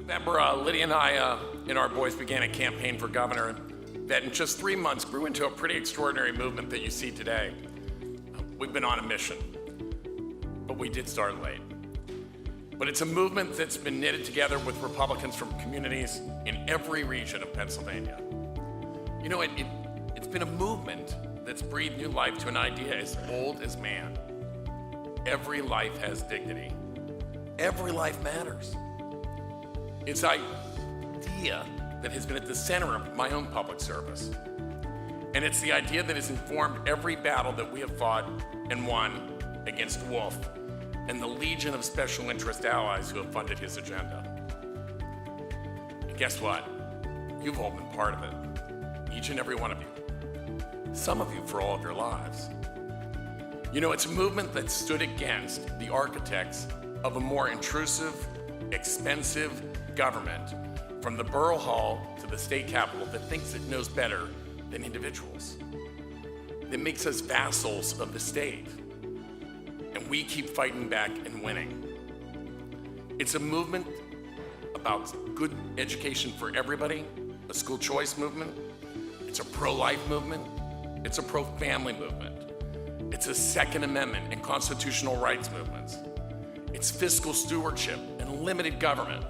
Remember, Lydia and I and our boys began a campaign for governor that in just 3 months grew into a pretty extraordinary movement that you see today. We've been on a mission, but we did start late. But it's a movement that's been knitted together with Republicans from communities in every region of Pennsylvania. You know, it's been a movement that's breathed new life to an idea as old as man. Every life has dignity. Every life matters. It's an idea that has been at the center of my own public service. And it's the idea that has informed every battle that we have fought and won against Wolf and the legion of special interest allies who have funded his agenda. And guess what? You've all been part of it, each and every one of you. Some of you for all of your lives. You know, it's a movement that stood against the architects of a more intrusive, expensive government, from the borough hall to the state capitol, that thinks it knows better than individuals, that makes us vassals of the state, and we keep fighting back and winning. It's a movement about good education for everybody, a school choice movement. It's a pro-life movement. It's a pro-family movement. It's a Second Amendment and constitutional rights movements. It's fiscal stewardship and limited government.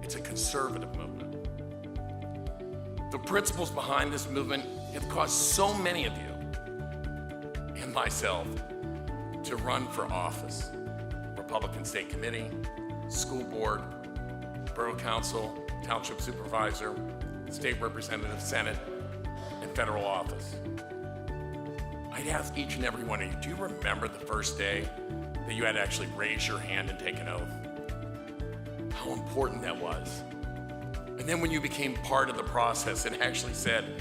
It's a conservative movement. The principles behind this movement have caused so many of you and myself to run for office. Republican State Committee, School Board, Borough Council, Township Supervisor, State Representative, Senate, and federal office. I'd ask each and every one of you, do you remember the first day that you had to actually raise your hand and take an oath? How important that was. And then when you became part of the process and actually said,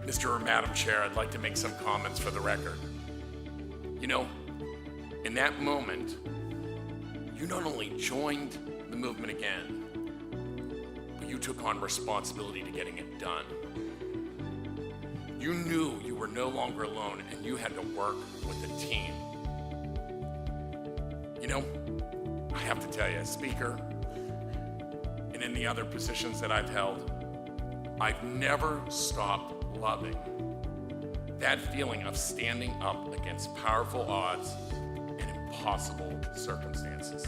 Mr. or Madam Chair, I'd like to make some comments for the record. You know, in that moment, you not only joined the movement again, but you took on responsibility to getting it done. You knew you were no longer alone and you had to work with a team. You know, I have to tell you, as Speaker, and in the other positions that I've held, I've never stopped loving that feeling of standing up against powerful odds and impossible circumstances.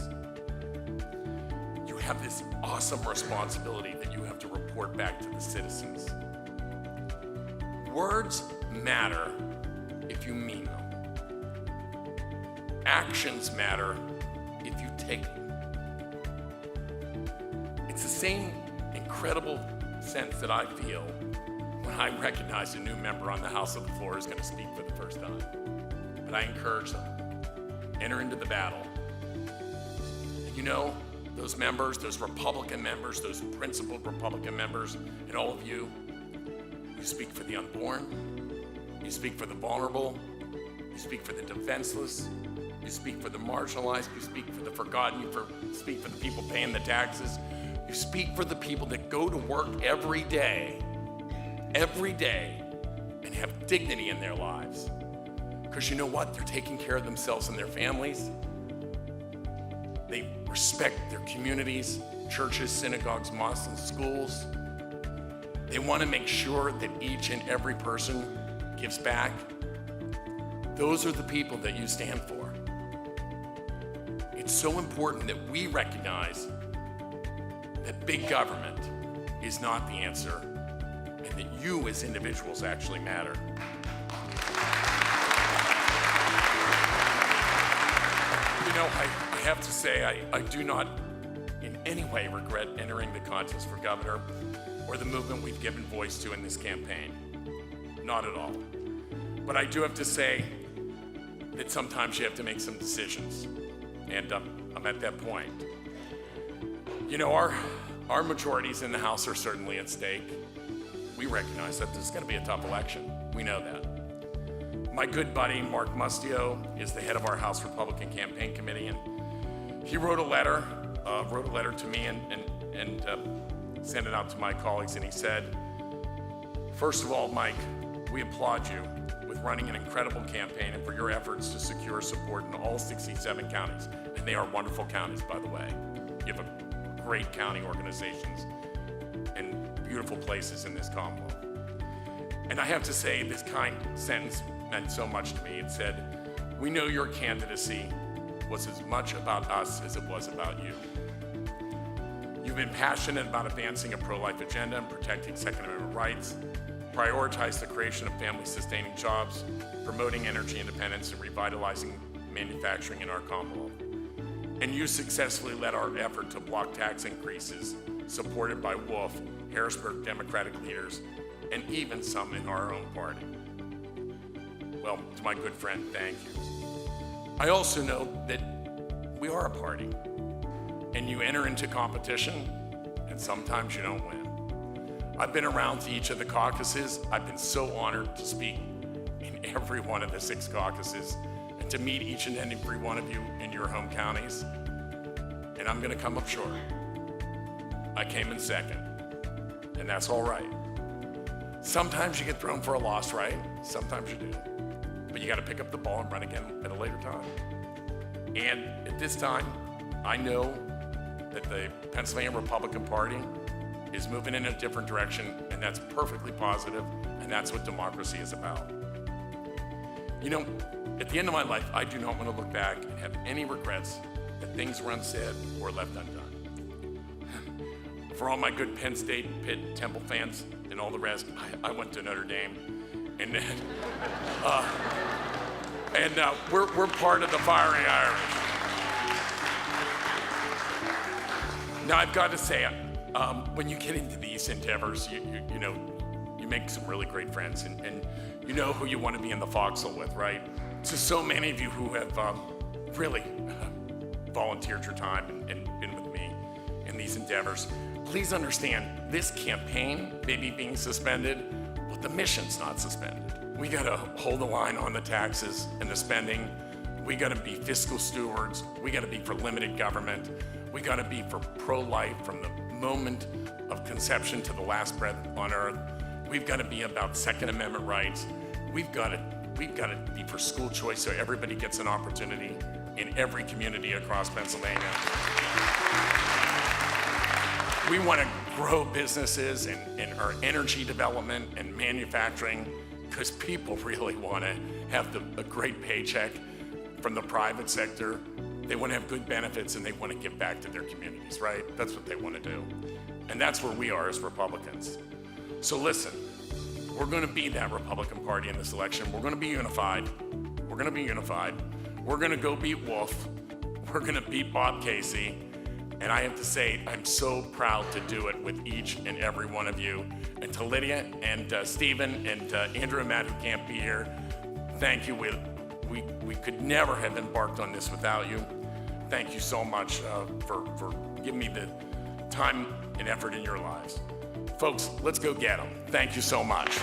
You have this awesome responsibility that you have to report back to the citizens. Words matter if you mean them. Actions matter if you take them. It's the same incredible sense that I feel when I recognize a new member on the House of the Floor is going to speak for the first time. But I encourage them, enter into the battle. And you know, those members, those Republican members, those principled Republican members, and all of you, you speak for the unborn, you speak for the vulnerable, you speak for the defenseless, you speak for the marginalized, you speak for the forgotten, you speak for the people paying the taxes, you speak for the people that go to work every day, and have dignity in their lives. Because you know what? They're taking care of themselves and their families. They respect their communities, churches, synagogues, mosques, and schools. They want to make sure that each and every person gives back. Those are the people that you stand for. It's so important that we recognize that big government is not the answer, and that you as individuals actually matter. You know, I have to say, I do not in any way regret entering the contest for governor or the movement we've given voice to in this campaign. Not at all. But I do have to say that sometimes you have to make some decisions, and I'm at that point. You know, our majorities in the House are certainly at stake. We recognize that this is going to be a tough election. We know that. My good buddy, Mark Mustio, is the head of our House Republican Campaign Committee, and he wrote a letter to me and sent it out to my colleagues, and he said, first of all, Mike, we applaud you with running an incredible campaign and for your efforts to secure support in all 67 counties. And they are wonderful counties, by the way. You have great county organizations and beautiful places in this Commonwealth. And I have to say, this kind sentence meant so much to me. It said, "We know your candidacy was as much about us as it was about you. You've been passionate about advancing a pro-life agenda and protecting Second Amendment rights, prioritize the creation of family-sustaining jobs, promoting energy independence, and revitalizing manufacturing in our Commonwealth. And you successfully led our effort to block tax increases supported by Wolf, Harrisburg Democratic leaders, and even some in our own party." Well, to my good friend, thank you. I also know that we are a party, and you enter into competition, and sometimes you don't win. I've been around to each of the caucuses. I've been so honored to speak in every one of the 6 caucuses and to meet each and every one of you in your home counties. And I'm gonna come up short. I came in second, and that's all right. Sometimes you get thrown for a loss, right? Sometimes you do. But you gotta pick up the ball and run again at a later time. And at this time, I know that the Pennsylvania Republican Party is moving in a different direction, and that's perfectly positive, and that's what democracy is about. You know, at the end of my life, I do not want to look back and have any regrets that things were unsaid or left undone. For all my good Penn State, Pitt, Temple fans, and all the rest, I went to Notre Dame, and we're part of the Fiery Irish. Now, I've got to say, when you get into these endeavors, you know, you make some really great friends, and you know who you want to be in the foxhole with, right? To so many of you who have really volunteered your time and been with me in these endeavors, please understand, this campaign may be being suspended, but the mission's not suspended. We gotta hold the line on the taxes and the spending. We gotta be fiscal stewards. We gotta be for limited government. We gotta be for pro-life from the moment of conception to the last breath on earth. We've gotta be about Second Amendment rights. We've gotta be for school choice so everybody gets an opportunity in every community across Pennsylvania. We wanna grow businesses and our energy development and manufacturing, because people really wanna have a great paycheck from the private sector. They want to have good benefits, and they want to give back to their communities, right? That's what they want to do. And that's where we are as Republicans. So listen, we're going to be that Republican Party in this election. We're going to be unified. We're going to be unified. We're going to go beat Wolf. We're going to beat Bob Casey. And I have to say, I'm so proud to do it with each and every one of you. And to Lydia and Stephen and Andrew and Matt, who can't be here, thank you. We could never have embarked on this without you. Thank you so much for giving me the time and effort in your lives. Folks, let's go get them. Thank you so much.